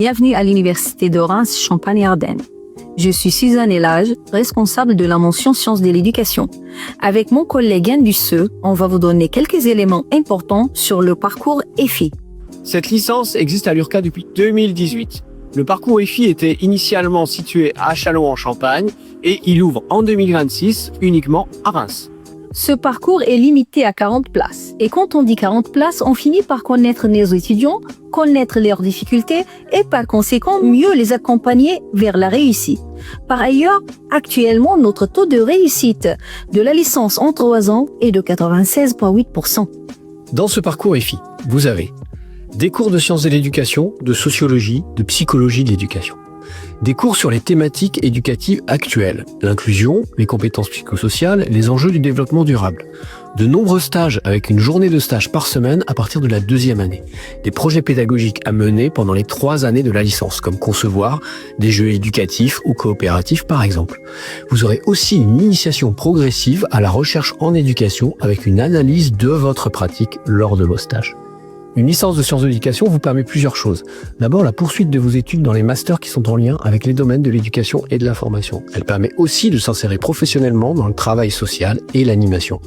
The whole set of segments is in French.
Bienvenue à l'Université de Reims Champagne-Ardenne. Je suis Suzanne Elage, responsable de la mention sciences de l'éducation. Avec mon collègue Anne Dusseux, on va vous donner quelques éléments importants sur le parcours EFI. Cette licence existe à l'URCA depuis 2018. Le parcours EFI était initialement situé à Châlons-en-Champagne et il ouvre en 2026 uniquement à Reims. Ce parcours est limité à 40 places. Et quand on dit 40 places, on finit par connaître nos étudiants, connaître leurs difficultés et par conséquent mieux les accompagner vers la réussite. Par ailleurs, actuellement, notre taux de réussite de la licence en 3 ans est de 96,8%. Dans ce parcours EFI, vous avez des cours de sciences de l'éducation, de sociologie, de psychologie de l'éducation. Des cours sur les thématiques éducatives actuelles, l'inclusion, les compétences psychosociales, les enjeux du développement durable. De nombreux stages avec une journée de stage par semaine à partir de la 2e année. Des projets pédagogiques à mener pendant les 3 années de la licence, comme concevoir des jeux éducatifs ou coopératifs par exemple. Vous aurez aussi une initiation progressive à la recherche en éducation avec une analyse de votre pratique lors de vos stages. Une licence de sciences de l'éducation vous permet plusieurs choses. D'abord, la poursuite de vos études dans les masters qui sont en lien avec les domaines de l'éducation et de la formation. Elle permet aussi de s'insérer professionnellement dans le travail social et l'animation.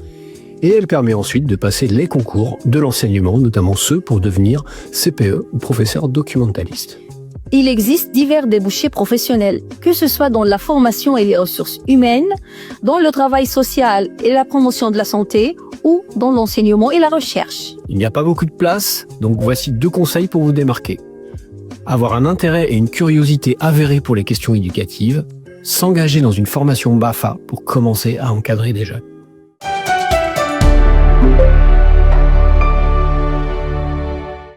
Et elle permet ensuite de passer les concours de l'enseignement, notamment ceux pour devenir CPE ou professeur documentaliste. Il existe divers débouchés professionnels, que ce soit dans la formation et les ressources humaines, dans le travail social et la promotion de la santé, ou dans l'enseignement et la recherche. Il n'y a pas beaucoup de place, donc voici 2 conseils pour vous démarquer. Avoir un intérêt et une curiosité avérée pour les questions éducatives, s'engager dans une formation BAFA pour commencer à encadrer des jeunes.